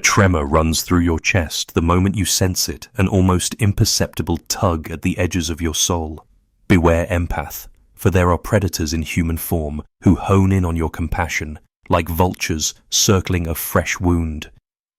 tremor runs through your chest the moment you sense it, an almost imperceptible tug at the edges of your soul. Beware, empath, for there are predators in human form who hone in on your compassion, like vultures circling a fresh wound.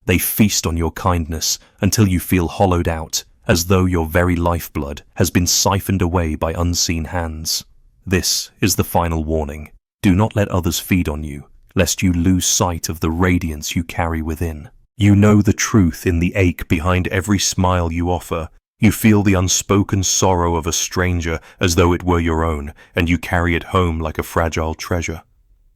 They feast on your kindness until you feel hollowed out, as though your very lifeblood has been siphoned away by unseen hands. This is the final warning. Do not let others feed on you, lest you lose sight of the radiance you carry within. You know the truth in the ache behind every smile you offer. You feel the unspoken sorrow of a stranger as though it were your own, and you carry it home like a fragile treasure.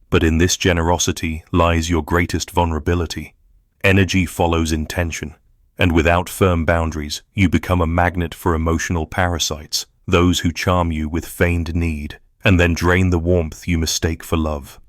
But in this generosity lies your greatest vulnerability. Energy follows intention, and without firm boundaries, you become a magnet for emotional parasites, those who charm you with feigned need, and then drain the warmth you mistake for love.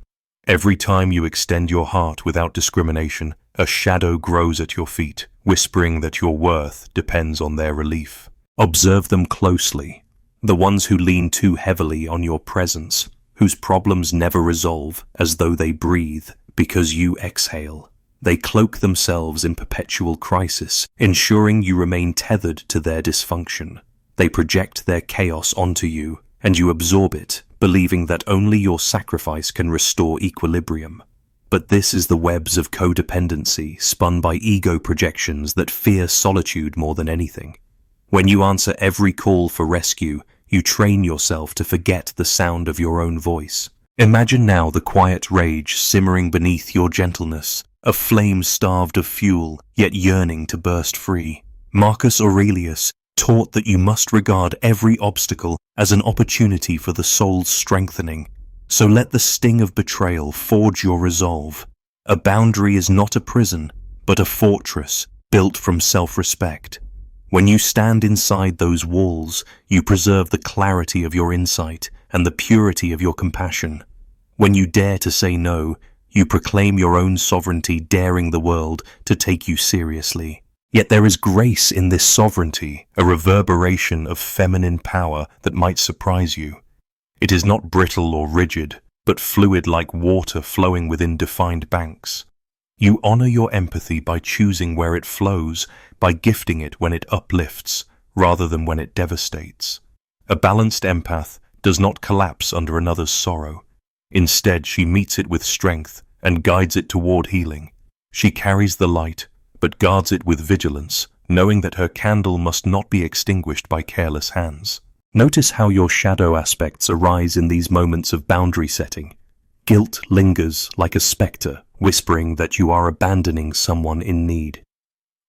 Every time you extend your heart without discrimination, a shadow grows at your feet, whispering that your worth depends on their relief. Observe them closely, the ones who lean too heavily on your presence, whose problems never resolve as though they breathe because you exhale. They cloak themselves in perpetual crisis, ensuring you remain tethered to their dysfunction. They project their chaos onto you, and you absorb it, believing that only your sacrifice can restore equilibrium. But this is the webs of codependency spun by ego projections that fear solitude more than anything. When you answer every call for rescue, you train yourself to forget the sound of your own voice. Imagine now the quiet rage simmering beneath your gentleness, a flame starved of fuel, yet yearning to burst free. Marcus Aurelius taught that you must regard every obstacle as an opportunity for the soul's strengthening. So let the sting of betrayal forge your resolve. A boundary is not a prison, but a fortress built from self-respect. When you stand inside those walls, you preserve the clarity of your insight and the purity of your compassion. When you dare to say no, you proclaim your own sovereignty, daring the world to take you seriously. Yet there is grace in this sovereignty, a reverberation of feminine power that might surprise you. It is not brittle or rigid, but fluid like water flowing within defined banks. You honor your empathy by choosing where it flows, by gifting it when it uplifts, rather than when it devastates. A balanced empath does not collapse under another's sorrow. Instead, she meets it with strength and guides it toward healing. She carries the light, but guards it with vigilance, knowing that her candle must not be extinguished by careless hands. Notice how your shadow aspects arise in these moments of boundary setting. Guilt lingers like a spectre, whispering that you are abandoning someone in need.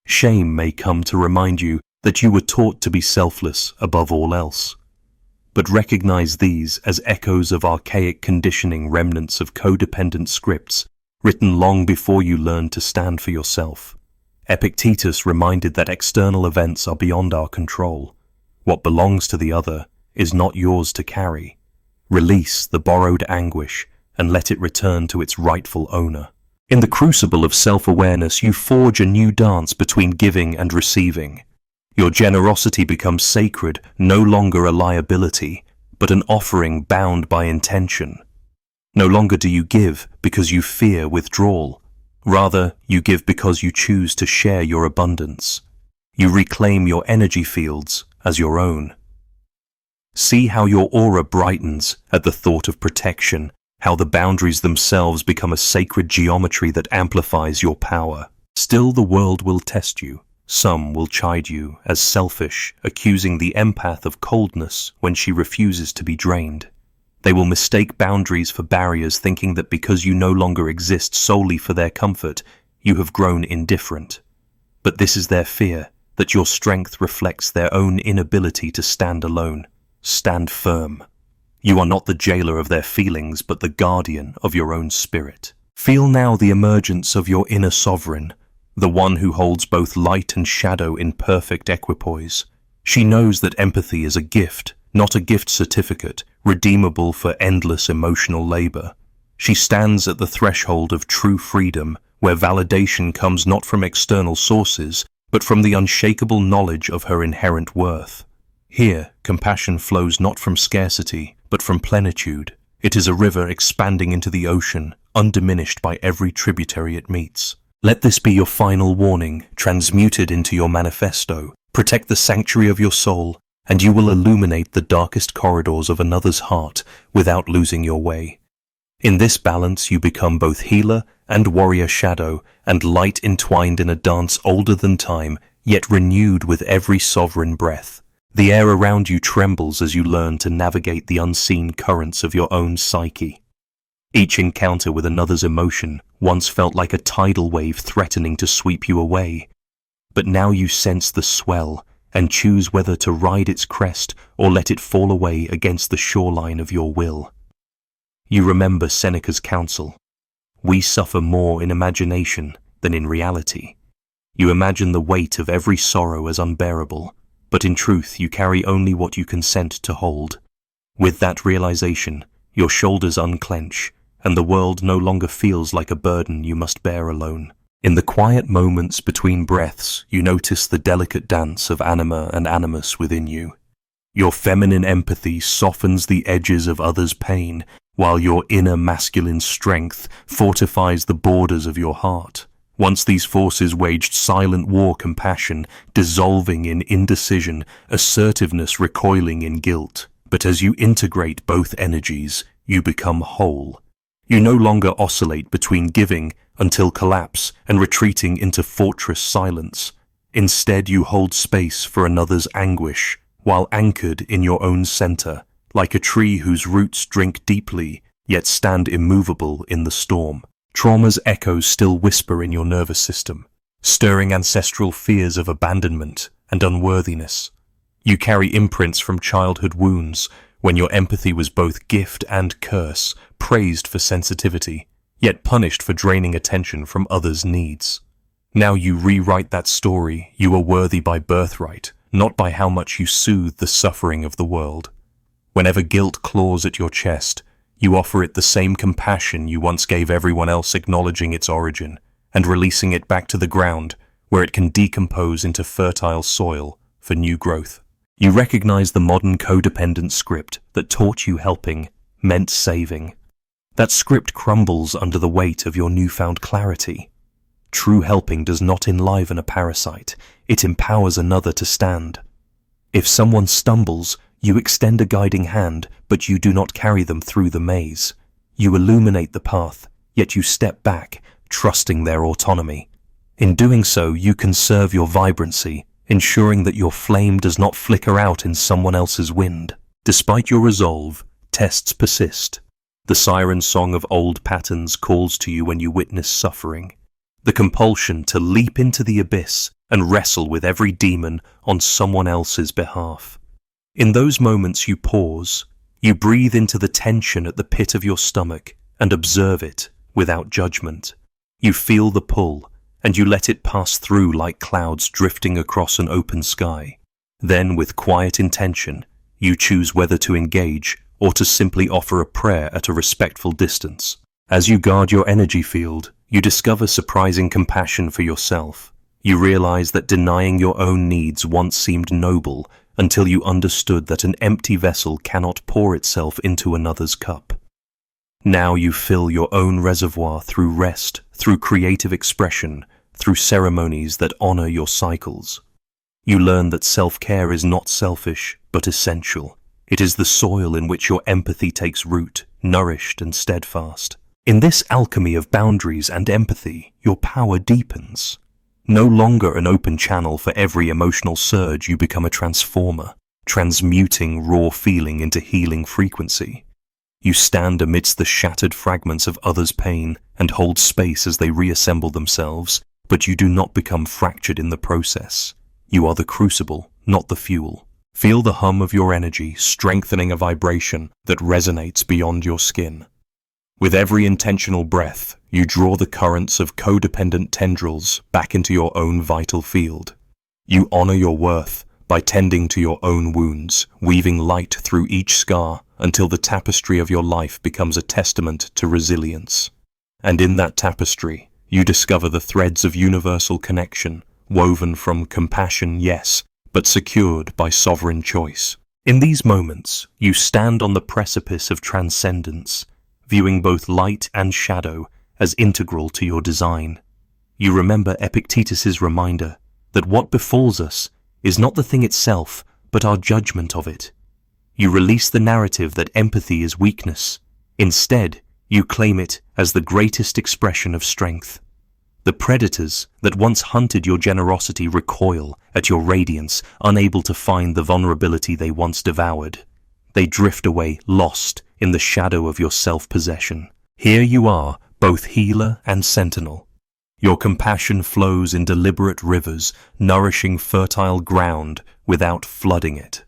Shame may come to remind you that you were taught to be selfless above all else. But recognize these as echoes of archaic conditioning, remnants of codependent scripts written long before you learned to stand for yourself. Epictetus reminded that external events are beyond our control. What belongs to the other is not yours to carry. Release the borrowed anguish and let it return to its rightful owner. In the crucible of self-awareness, you forge a new dance between giving and receiving. Your generosity becomes sacred, no longer a liability, but an offering bound by intention. No longer do you give because you fear withdrawal. Rather, you give because you choose to share your abundance. You reclaim your energy fields as your own. See how your aura brightens at the thought of protection, how the boundaries themselves become a sacred geometry that amplifies your power. Still, the world will test you. Some will chide you as selfish, accusing the empath of coldness when she refuses to be drained. They will mistake boundaries for barriers, thinking that because you no longer exist solely for their comfort, you have grown indifferent. But this is their fear, that your strength reflects their own inability to stand alone. Stand firm. You are not the jailer of their feelings, but the guardian of your own spirit. Feel now the emergence of your inner sovereign, the one who holds both light and shadow in perfect equipoise. She knows that empathy is a gift, not a gift certificate, redeemable for endless emotional labor. She stands at the threshold of true freedom, where validation comes not from external sources, but from the unshakable knowledge of her inherent worth. Here, compassion flows not from scarcity, but from plenitude. It is a river expanding into the ocean, undiminished by every tributary it meets. Let this be your final warning, transmuted into your manifesto. Protect the sanctuary of your soul, and you will illuminate the darkest corridors of another's heart without losing your way. In this balance you become both healer and warrior shadow, and light entwined in a dance older than time, yet renewed with every sovereign breath. The air around you trembles as you learn to navigate the unseen currents of your own psyche. Each encounter with another's emotion once felt like a tidal wave threatening to sweep you away, but now you sense the swell and choose whether to ride its crest or let it fall away against the shoreline of your will. You remember Seneca's counsel: we suffer more in imagination than in reality. You imagine the weight of every sorrow as unbearable, but in truth you carry only what you consent to hold. With that realization, your shoulders unclench, and the world no longer feels like a burden you must bear alone. In the quiet moments between breaths, you notice the delicate dance of anima and animus within you. Your feminine empathy softens the edges of others' pain, while your inner masculine strength fortifies the borders of your heart. Once these forces waged silent war compassion, dissolving in indecision, assertiveness recoiling in guilt. But as you integrate both energies, you become whole. You no longer oscillate between giving until collapse and retreating into fortress silence. Instead, you hold space for another's anguish, while anchored in your own center, like a tree whose roots drink deeply, yet stand immovable in the storm. Trauma's echoes still whisper in your nervous system, stirring ancestral fears of abandonment and unworthiness. You carry imprints from childhood wounds, when your empathy was both gift and curse, praised for sensitivity, yet punished for draining attention from others' needs. Now you rewrite that story. You are worthy by birthright, not by how much you soothe the suffering of the world. Whenever guilt claws at your chest, you offer it the same compassion you once gave everyone else, acknowledging its origin and releasing it back to the ground, where it can decompose into fertile soil for new growth. You recognize the modern codependent script that taught you helping meant saving. That script crumbles under the weight of your newfound clarity. True helping does not enliven a parasite, it empowers another to stand. If someone stumbles, you extend a guiding hand, but you do not carry them through the maze. You illuminate the path, yet you step back, trusting their autonomy. In doing so, you conserve your vibrancy, ensuring that your flame does not flicker out in someone else's wind. Despite your resolve, tests persist. The siren song of old patterns calls to you when you witness suffering. The compulsion to leap into the abyss and wrestle with every demon on someone else's behalf. In those moments you pause, you breathe into the tension at the pit of your stomach and observe it without judgment. You feel the pull, and you let it pass through like clouds drifting across an open sky. Then, with quiet intention, you choose whether to engage or to simply offer a prayer at a respectful distance. As you guard your energy field, you discover surprising compassion for yourself. You realize that denying your own needs once seemed noble until you understood that an empty vessel cannot pour itself into another's cup. Now you fill your own reservoir through rest, through creative expression, through ceremonies that honor your cycles. You learn that self-care is not selfish, but essential. It is the soil in which your empathy takes root, nourished and steadfast. In this alchemy of boundaries and empathy, your power deepens. No longer an open channel for every emotional surge, you become a transformer, transmuting raw feeling into healing frequency. You stand amidst the shattered fragments of others' pain and hold space as they reassemble themselves, but you do not become fractured in the process. You are the crucible, not the fuel. Feel the hum of your energy strengthening a vibration that resonates beyond your skin. With every intentional breath, you draw the currents of codependent tendrils back into your own vital field. You honor your worth by tending to your own wounds, weaving light through each scar until the tapestry of your life becomes a testament to resilience. And in that tapestry, you discover the threads of universal connection, woven from compassion, yes, but secured by sovereign choice. In these moments, you stand on the precipice of transcendence, viewing both light and shadow as integral to your design. You remember Epictetus's reminder that what befalls us is not the thing itself, but our judgment of it. You release the narrative that empathy is weakness. Instead, you claim it as the greatest expression of strength. The predators that once hunted your generosity recoil at your radiance, unable to find the vulnerability they once devoured. They drift away, lost in the shadow of your self-possession. Here you are, both healer and sentinel. Your compassion flows in deliberate rivers, nourishing fertile ground without flooding it.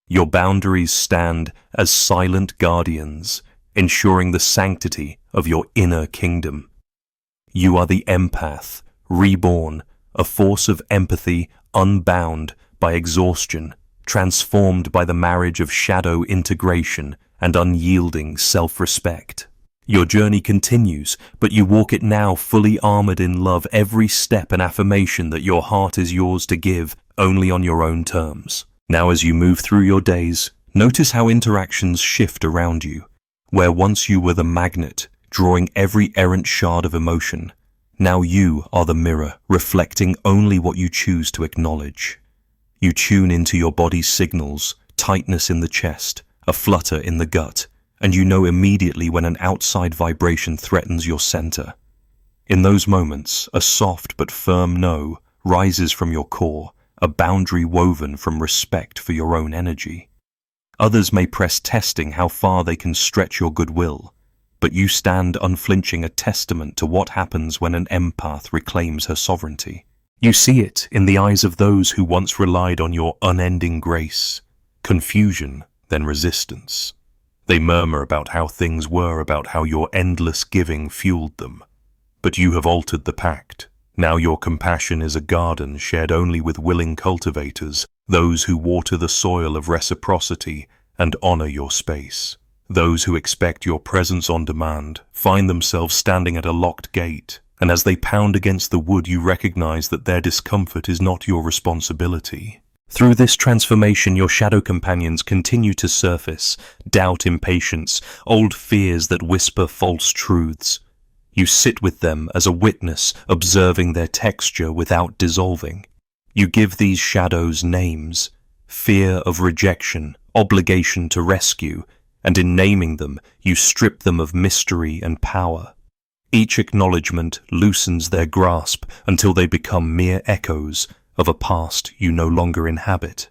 Your boundaries stand as silent guardians, ensuring the sanctity of your inner kingdom. You are the empath, reborn, a force of empathy unbound by exhaustion, transformed by the marriage of shadow integration and unyielding self-respect. Your journey continues, but you walk it now fully armored in love, every step an affirmation that your heart is yours to give only on your own terms. Now as you move through your days, notice how interactions shift around you. Where once you were the magnet, drawing every errant shard of emotion, now you are the mirror, reflecting only what you choose to acknowledge. You tune into your body's signals, tightness in the chest, a flutter in the gut, and you know immediately when an outside vibration threatens your center. In those moments, a soft but firm no rises from your core, a boundary woven from respect for your own energy. Others may press testing how far they can stretch your goodwill, but you stand unflinching, a testament to what happens when an empath reclaims her sovereignty. You see it in the eyes of those who once relied on your unending grace. Confusion, then resistance. They murmur about how things were, about how your endless giving fueled them. But you have altered the pact. Now your compassion is a garden shared only with willing cultivators, those who water the soil of reciprocity and honor your space. Those who expect your presence on demand find themselves standing at a locked gate, and as they pound against the wood, you recognize that their discomfort is not your responsibility. Through this transformation, your shadow companions continue to surface, doubt, impatience, old fears that whisper false truths. You sit with them as a witness, observing their texture without dissolving. You give these shadows names: fear of rejection, obligation to rescue, and in naming them, you strip them of mystery and power. Each acknowledgement loosens their grasp until they become mere echoes of a past you no longer inhabit.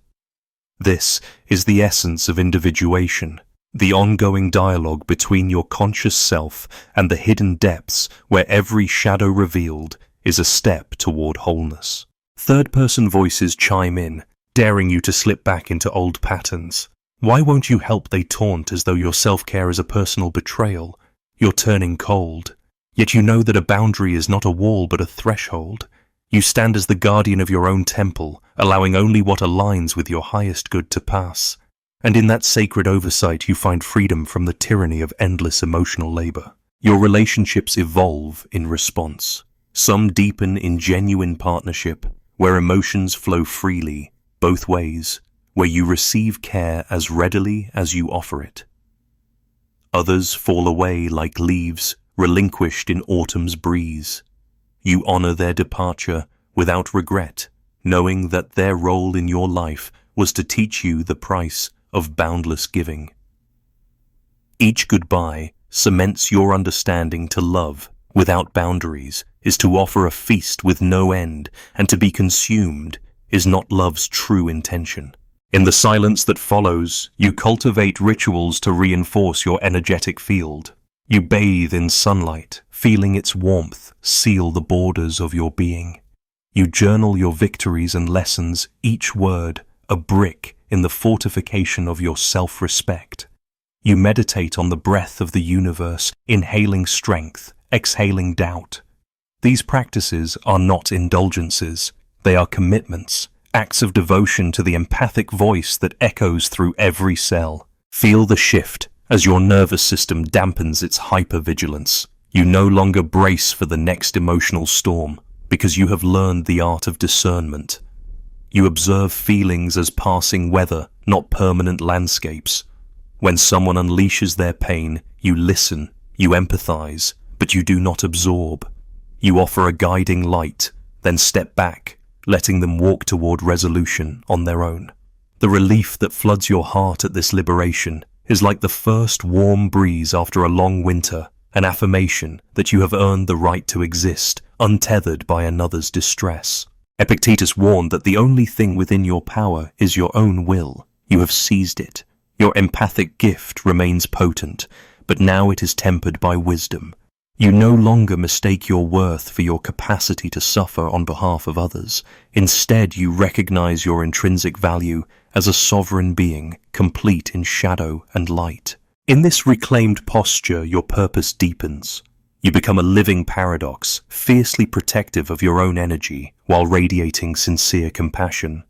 This is the essence of individuation, the ongoing dialogue between your conscious self and the hidden depths where every shadow revealed is a step toward wholeness. Third-person voices chime in, daring you to slip back into old patterns. Why won't you help, they taunt, as though your self-care is a personal betrayal. You're turning cold. Yet you know that a boundary is not a wall but a threshold. You stand as the guardian of your own temple, allowing only what aligns with your highest good to pass. And in that sacred oversight you find freedom from the tyranny of endless emotional labor. Your relationships evolve in response. Some deepen in genuine partnership, where emotions flow freely, both ways, where you receive care as readily as you offer it. Others fall away like leaves relinquished in autumn's breeze. You honor their departure without regret, knowing that their role in your life was to teach you the price of boundless giving. Each goodbye cements your understanding to love without boundaries is to offer a feast with no end, and to be consumed is not love's true intention. In the silence that follows, you cultivate rituals to reinforce your energetic field. You bathe in sunlight, feeling its warmth seal the borders of your being. You journal your victories and lessons, each word a brick in the fortification of your self-respect. You meditate on the breath of the universe, inhaling strength, exhaling doubt. These practices are not indulgences, they are commitments, acts of devotion to the empathic voice that echoes through every cell. Feel the shift as your nervous system dampens its hypervigilance. You no longer brace for the next emotional storm because you have learned the art of discernment. You observe feelings as passing weather, not permanent landscapes. When someone unleashes their pain, you listen, you empathize, but you do not absorb. You offer a guiding light, then step back, letting them walk toward resolution on their own. The relief that floods your heart at this liberation is like the first warm breeze after a long winter, an affirmation that you have earned the right to exist, untethered by another's distress. Epictetus warned that the only thing within your power is your own will. You have seized it. Your empathic gift remains potent, but now it is tempered by wisdom. You no longer mistake your worth for your capacity to suffer on behalf of others. Instead, you recognize your intrinsic value as a sovereign being, complete in shadow and light. In this reclaimed posture, your purpose deepens. You become a living paradox, fiercely protective of your own energy while radiating sincere compassion.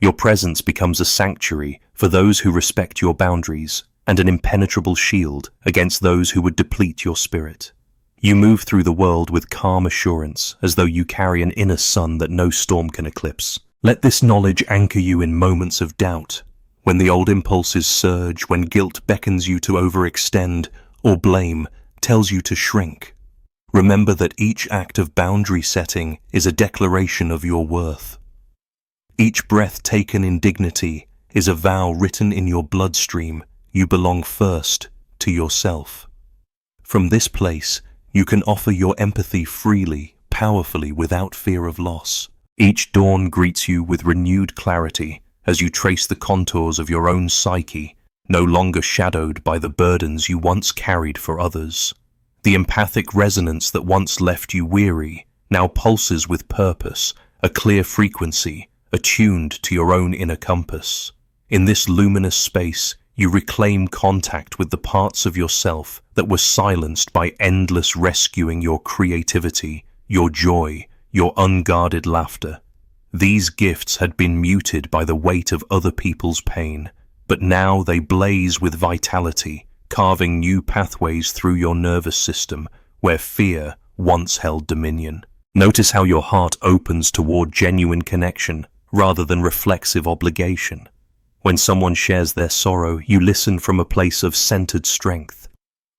Your presence becomes a sanctuary for those who respect your boundaries and an impenetrable shield against those who would deplete your spirit. You move through the world with calm assurance, as though you carry an inner sun that no storm can eclipse. Let this knowledge anchor you in moments of doubt, when the old impulses surge, when guilt beckons you to overextend, or blame tells you to shrink. Remember that each act of boundary setting is a declaration of your worth. Each breath taken in dignity is a vow written in your bloodstream. You belong first to yourself. From this place, you can offer your empathy freely, powerfully, without fear of loss. Each dawn greets you with renewed clarity as you trace the contours of your own psyche, no longer shadowed by the burdens you once carried for others. The empathic resonance that once left you weary now pulses with purpose, a clear frequency, attuned to your own inner compass. In this luminous space, you reclaim contact with the parts of yourself that were silenced by endless rescuing: your creativity, your joy, your unguarded laughter. These gifts had been muted by the weight of other people's pain, but now they blaze with vitality, carving new pathways through your nervous system where fear once held dominion. Notice how your heart opens toward genuine connection rather than reflexive obligation. When someone shares their sorrow, you listen from a place of centered strength.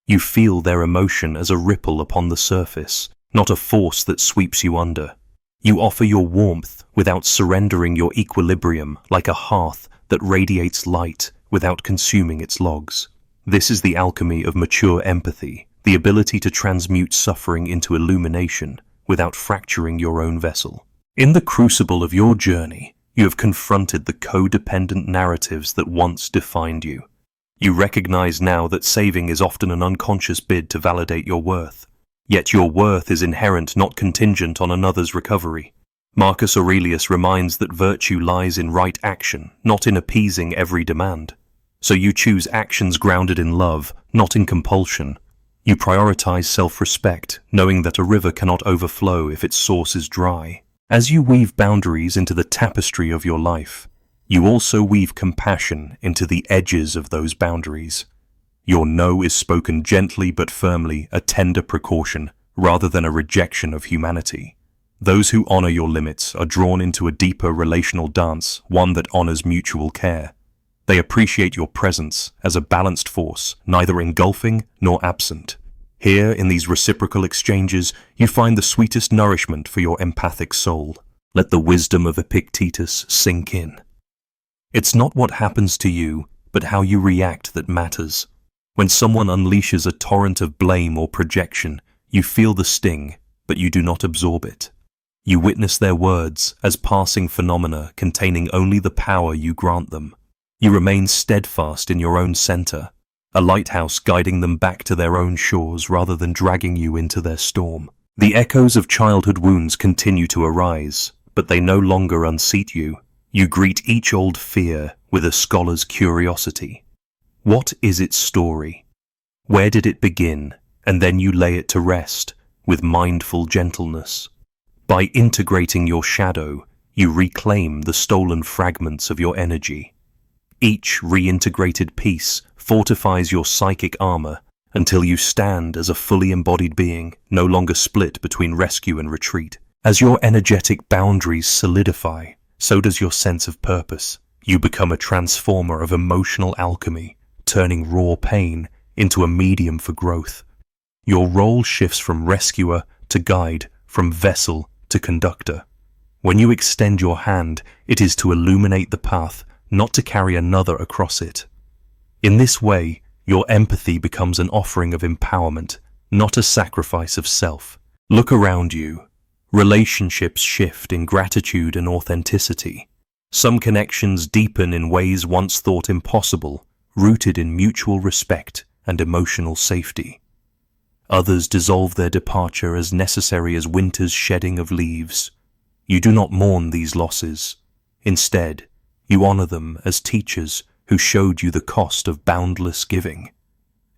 You feel their emotion as a ripple upon the surface, not a force that sweeps you under. You offer your warmth without surrendering your equilibrium, like a hearth that radiates light without consuming its logs. This is the alchemy of mature empathy, the ability to transmute suffering into illumination without fracturing your own vessel. In the crucible of your journey, you have confronted the codependent narratives that once defined you. You recognize now that saving is often an unconscious bid to validate your worth. Yet your worth is inherent, not contingent on another's recovery. Marcus Aurelius reminds that virtue lies in right action, not in appeasing every demand. So you choose actions grounded in love, not in compulsion. You prioritize self-respect, knowing that a river cannot overflow if its source is dry. As you weave boundaries into the tapestry of your life, you also weave compassion into the edges of those boundaries. Your no is spoken gently but firmly, a tender precaution, rather than a rejection of humanity. Those who honor your limits are drawn into a deeper relational dance, one that honors mutual care. They appreciate your presence as a balanced force, neither engulfing nor absent. Here, in these reciprocal exchanges, you find the sweetest nourishment for your empathic soul. Let the wisdom of Epictetus sink in. It's not what happens to you, but how you react that matters. When someone unleashes a torrent of blame or projection, you feel the sting, but you do not absorb it. You witness their words as passing phenomena containing only the power you grant them. You remain steadfast in your own center, a lighthouse guiding them back to their own shores rather than dragging you into their storm. The echoes of childhood wounds continue to arise, but they no longer unseat you. You greet each old fear with a scholar's curiosity. What is its story? Where did it begin? And then you lay it to rest with mindful gentleness. By integrating your shadow, you reclaim the stolen fragments of your energy. Each reintegrated piece fortifies your psychic armor until you stand as a fully embodied being, no longer split between rescue and retreat. As your energetic boundaries solidify, so does your sense of purpose. You become a transformer of emotional alchemy, turning raw pain into a medium for growth. Your role shifts from rescuer to guide, from vessel to conductor. When you extend your hand, it is to illuminate the path, not to carry another across it. In this way, your empathy becomes an offering of empowerment, not a sacrifice of self. Look around you. Relationships shift in gratitude and authenticity. Some connections deepen in ways once thought impossible, rooted in mutual respect and emotional safety. Others dissolve their departure as necessary as winter's shedding of leaves. You do not mourn these losses. Instead, you honor them as teachers who showed you the cost of boundless giving.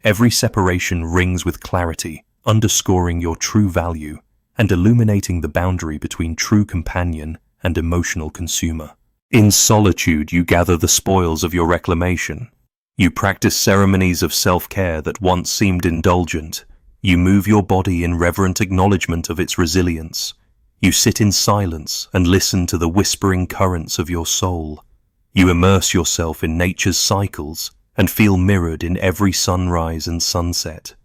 Every separation rings with clarity, underscoring your true value and illuminating the boundary between true companion and emotional consumer. In solitude, you gather the spoils of your reclamation. You practice ceremonies of self-care that once seemed indulgent. You move your body in reverent acknowledgement of its resilience. You sit in silence and listen to the whispering currents of your soul. You immerse yourself in nature's cycles and feel mirrored in every sunrise and sunset.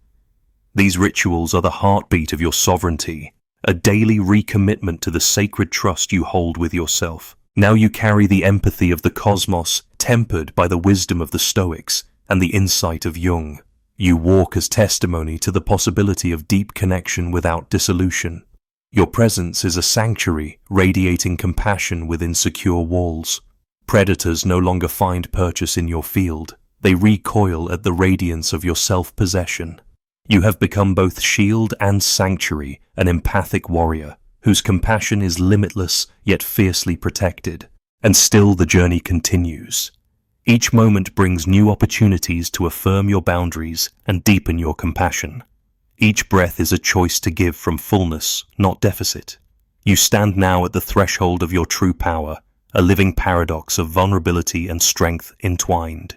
These rituals are the heartbeat of your sovereignty, a daily recommitment to the sacred trust you hold with yourself. Now you carry the empathy of the cosmos, tempered by the wisdom of the Stoics and the insight of Jung. You walk as testimony to the possibility of deep connection without dissolution. Your presence is a sanctuary, radiating compassion within secure walls. Predators no longer find purchase in your field. They recoil at the radiance of your self-possession. You have become both shield and sanctuary, an empathic warrior, whose compassion is limitless yet fiercely protected. And still the journey continues. Each moment brings new opportunities to affirm your boundaries and deepen your compassion. Each breath is a choice to give from fullness, not deficit. You stand now at the threshold of your true power, a living paradox of vulnerability and strength entwined.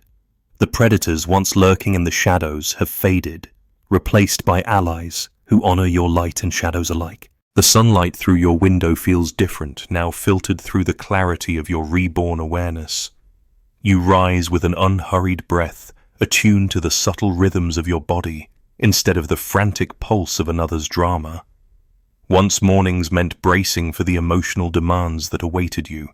The predators once lurking in the shadows have faded, replaced by allies who honor your light and shadows alike. The sunlight through your window feels different, now filtered through the clarity of your reborn awareness. You rise with an unhurried breath, attuned to the subtle rhythms of your body, instead of the frantic pulse of another's drama. Once mornings meant bracing for the emotional demands that awaited you,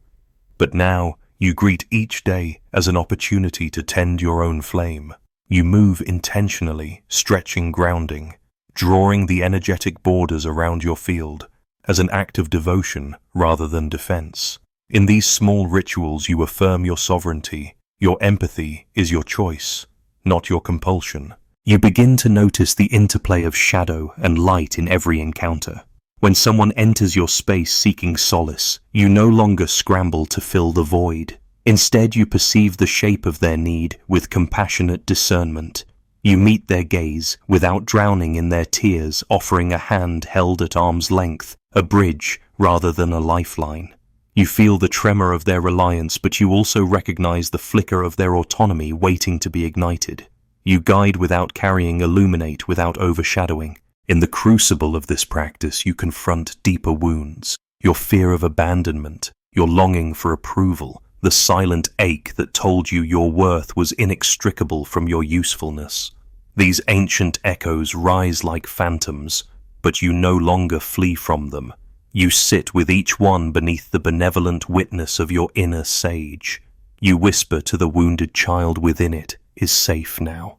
but now you greet each day as an opportunity to tend your own flame. You move intentionally, stretching grounding, drawing the energetic borders around your field as an act of devotion rather than defense. In these small rituals you affirm your sovereignty. Your empathy is your choice, not your compulsion. You begin to notice the interplay of shadow and light in every encounter. When someone enters your space seeking solace, you no longer scramble to fill the void. Instead, you perceive the shape of their need with compassionate discernment. You meet their gaze without drowning in their tears, offering a hand held at arm's length, a bridge rather than a lifeline. You feel the tremor of their reliance, but you also recognize the flicker of their autonomy waiting to be ignited. You guide without carrying, illuminate without overshadowing. In the crucible of this practice, you confront deeper wounds, your fear of abandonment, your longing for approval, the silent ache that told you your worth was inextricable from your usefulness. These ancient echoes rise like phantoms, but you no longer flee from them. You sit with each one beneath the benevolent witness of your inner sage. You whisper to the wounded child within it is safe now.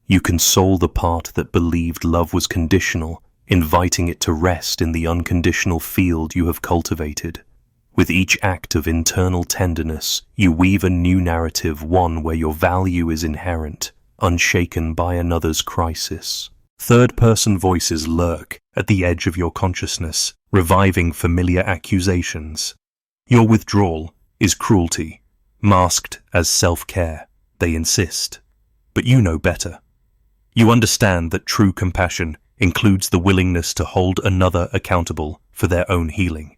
You console the part that believed love was conditional, inviting it to rest in the unconditional field you have cultivated. With each act of internal tenderness, you weave a new narrative, one where your value is inherent, unshaken by another's crisis. Third-person voices lurk at the edge of your consciousness, reviving familiar accusations. Your withdrawal is cruelty, masked as self-care, they insist. But you know better. You understand that true compassion includes the willingness to hold another accountable for their own healing.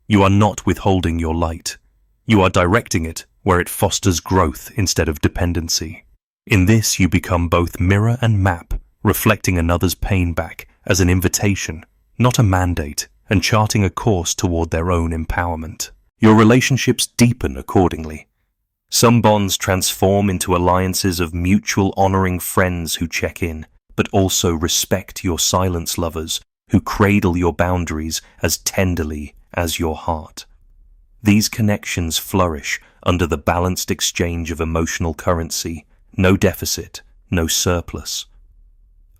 You are not withholding your light. You are directing it where it fosters growth instead of dependency. In this, you become both mirror and map, reflecting another's pain back as an invitation, not a mandate, and charting a course toward their own empowerment. Your relationships deepen accordingly. Some bonds transform into alliances of mutual honoring friends who check in, but also respect your silence lovers who cradle your boundaries as tenderly as your heart. These connections flourish under the balanced exchange of emotional currency, no deficit, no surplus.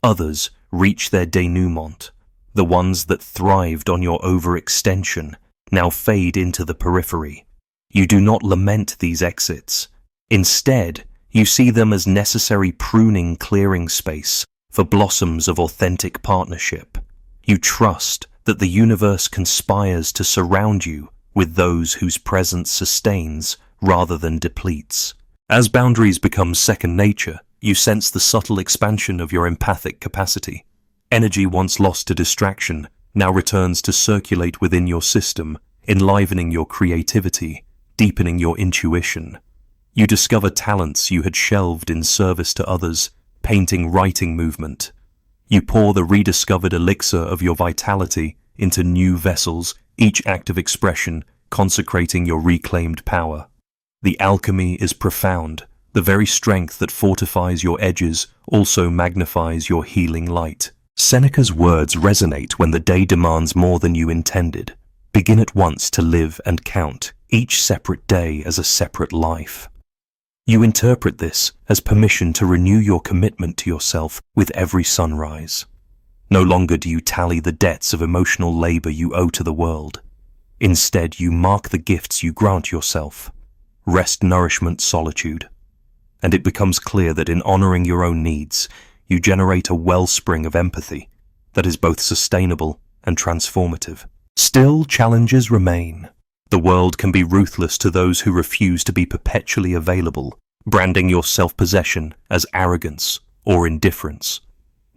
Others reach their denouement. The ones that thrived on your overextension now fade into the periphery. You do not lament these exits. Instead, you see them as necessary pruning clearing space for blossoms of authentic partnership. You trust that the universe conspires to surround you with those whose presence sustains rather than depletes. As boundaries become second nature, you sense the subtle expansion of your empathic capacity. Energy once lost to distraction now returns to circulate within your system, enlivening your creativity, deepening your intuition. You discover talents you had shelved in service to others, painting, writing, movement. You pour the rediscovered elixir of your vitality into new vessels, each act of expression consecrating your reclaimed power. The alchemy is profound. The very strength that fortifies your edges also magnifies your healing light. Seneca's words resonate when the day demands more than you intended. Begin at once to live and count each separate day as a separate life. You interpret this as permission to renew your commitment to yourself with every sunrise. No longer do you tally the debts of emotional labor you owe to the world. Instead, you mark the gifts you grant yourself: rest, nourishment, solitude. And it becomes clear that in honoring your own needs, you generate a wellspring of empathy that is both sustainable and transformative. Still, challenges remain. The world can be ruthless to those who refuse to be perpetually available, branding your self-possession as arrogance or indifference.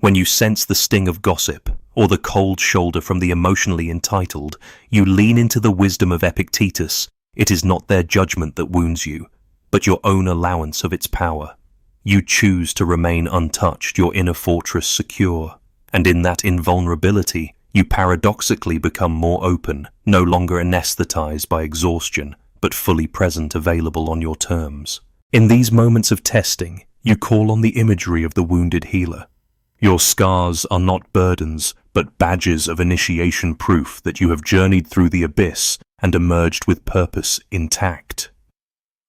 When you sense the sting of gossip or the cold shoulder from the emotionally entitled, you lean into the wisdom of Epictetus. It is not their judgment that wounds you, but your own allowance of its power. You choose to remain untouched, your inner fortress secure, and in that invulnerability, you paradoxically become more open, no longer anesthetized by exhaustion, but fully present, available on your terms. In these moments of testing, you call on the imagery of the wounded healer. Your scars are not burdens, but badges of initiation, proof that you have journeyed through the abyss and emerged with purpose intact.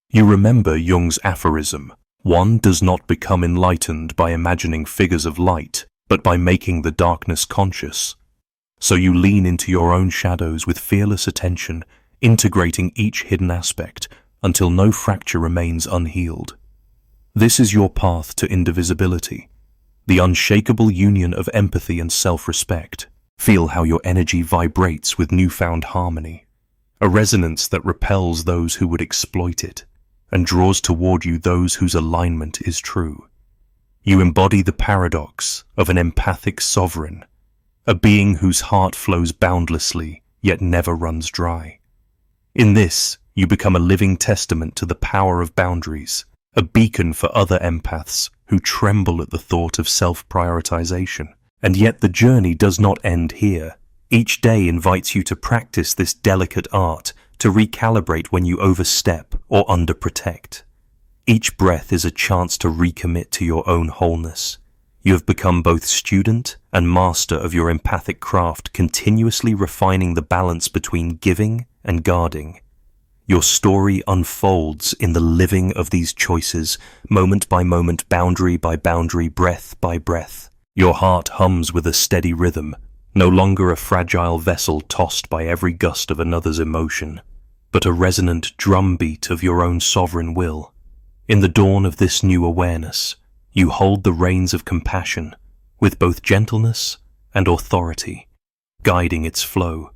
You remember Jung's aphorism: one does not become enlightened by imagining figures of light, but by making the darkness conscious. So you lean into your own shadows with fearless attention, integrating each hidden aspect until no fracture remains unhealed. This is your path to indivisibility, the unshakable union of empathy and self-respect. Feel how your energy vibrates with newfound harmony, a resonance that repels those who would exploit it and draws toward you those whose alignment is true. You embody the paradox of an empathic sovereign, a being whose heart flows boundlessly yet never runs dry. In this, you become a living testament to the power of boundaries, a beacon for other empaths who tremble at the thought of self-prioritization. And yet the journey does not end here. Each day invites you to practice this delicate art, to recalibrate when you overstep or underprotect. Each breath is a chance to recommit to your own wholeness. You have become both student and master of your empathic craft, continuously refining the balance between giving and guarding. Your story unfolds in the living of these choices, moment by moment, boundary by boundary, breath by breath. Your heart hums with a steady rhythm, no longer a fragile vessel tossed by every gust of another's emotion, but a resonant drumbeat of your own sovereign will. In the dawn of this new awareness, you hold the reins of compassion with both gentleness and authority, guiding its flow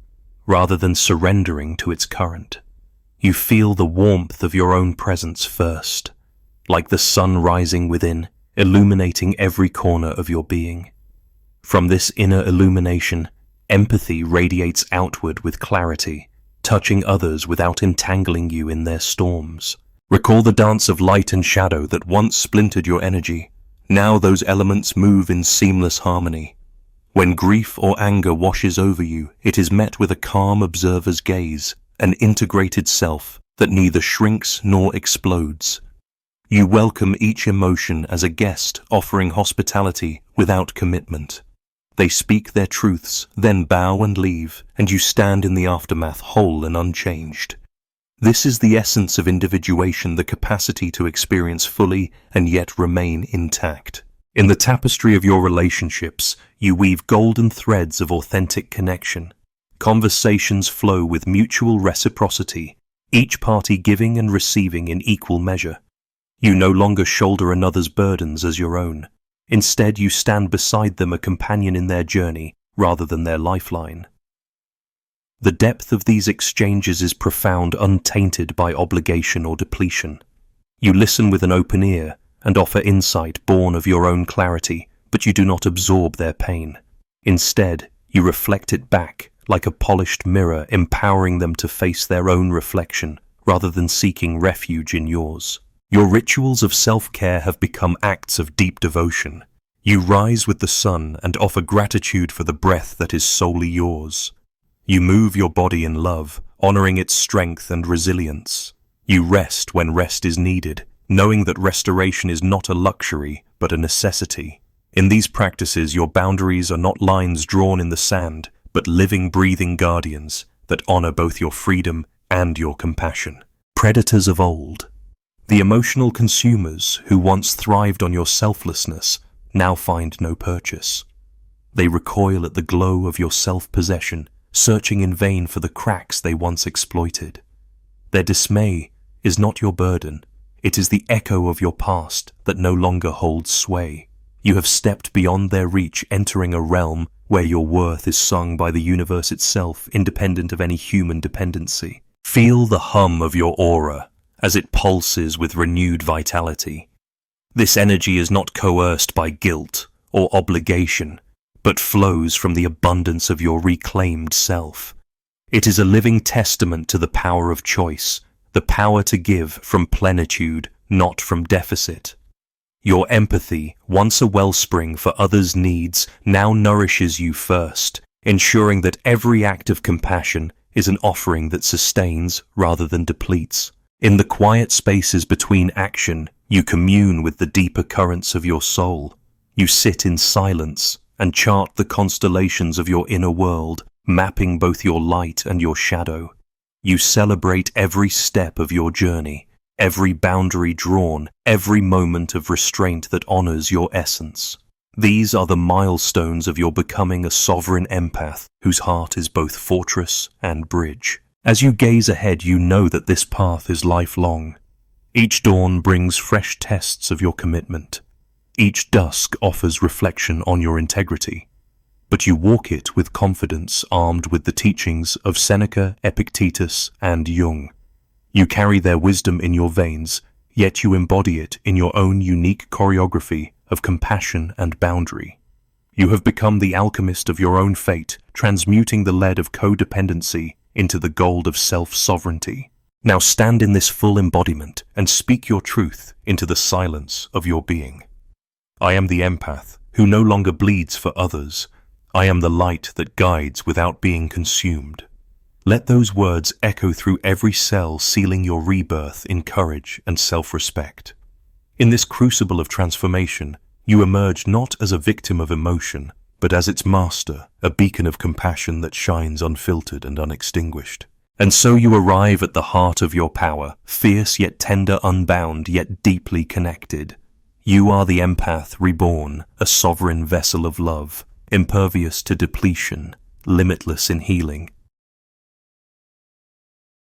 rather than surrendering to its current. You feel the warmth of your own presence first, like the sun rising within, illuminating every corner of your being. From this inner illumination, empathy radiates outward with clarity, touching others without entangling you in their storms. Recall the dance of light and shadow that once splintered your energy. Now those elements move in seamless harmony. When grief or anger washes over you, it is met with a calm observer's gaze, an integrated self that neither shrinks nor explodes. You welcome each emotion as a guest, offering hospitality without commitment. They speak their truths, then bow and leave, and you stand in the aftermath whole and unchanged. This is the essence of individuation, the capacity to experience fully and yet remain intact. In the tapestry of your relationships, you weave golden threads of authentic connection. Conversations flow with mutual reciprocity, each party giving and receiving in equal measure. You no longer shoulder another's burdens as your own. Instead, you stand beside them, a companion in their journey rather than their lifeline. The depth of these exchanges is profound, untainted by obligation or depletion. You listen with an open ear and offer insight born of your own clarity, but you do not absorb their pain. Instead, you reflect it back like a polished mirror, empowering them to face their own reflection rather than seeking refuge in yours. Your rituals of self-care have become acts of deep devotion. You rise with the sun and offer gratitude for the breath that is solely yours. You move your body in love, honoring its strength and resilience. You rest when rest is needed, knowing that restoration is not a luxury, but a necessity. In these practices, your boundaries are not lines drawn in the sand, but living, breathing guardians that honor both your freedom and your compassion. Predators of old. The emotional consumers who once thrived on your selflessness now find no purchase. They recoil at the glow of your self-possession, searching in vain for the cracks they once exploited. Their dismay is not your burden. It is the echo of your past that no longer holds sway. You have stepped beyond their reach, entering a realm where your worth is sung by the universe itself, independent of any human dependency. Feel the hum of your aura as it pulses with renewed vitality. This energy is not coerced by guilt or obligation, but flows from the abundance of your reclaimed self. It is a living testament to the power of choice, the power to give from plenitude, not from deficit. Your empathy, once a wellspring for others' needs, now nourishes you first, ensuring that every act of compassion is an offering that sustains rather than depletes. In the quiet spaces between action, you commune with the deeper currents of your soul. You sit in silence and chart the constellations of your inner world, mapping both your light and your shadow. You celebrate every step of your journey, every boundary drawn, every moment of restraint that honors your essence. These are the milestones of your becoming a sovereign empath whose heart is both fortress and bridge. As you gaze ahead, you know that this path is lifelong. Each dawn brings fresh tests of your commitment. Each dusk offers reflection on your integrity. But you walk it with confidence, armed with the teachings of Seneca, Epictetus, and Jung. You carry their wisdom in your veins, yet you embody it in your own unique choreography of compassion and boundary. You have become the alchemist of your own fate, transmuting the lead of codependency into the gold of self-sovereignty. Now stand in this full embodiment and speak your truth into the silence of your being. I am the empath who no longer bleeds for others. I am the light that guides without being consumed. Let those words echo through every cell, sealing your rebirth in courage and self-respect. In this crucible of transformation, you emerge not as a victim of emotion, but as its master, a beacon of compassion that shines unfiltered and unextinguished. And so you arrive at the heart of your power, fierce yet tender, unbound yet deeply connected. You are the empath reborn, a sovereign vessel of love, impervious to depletion, limitless in healing.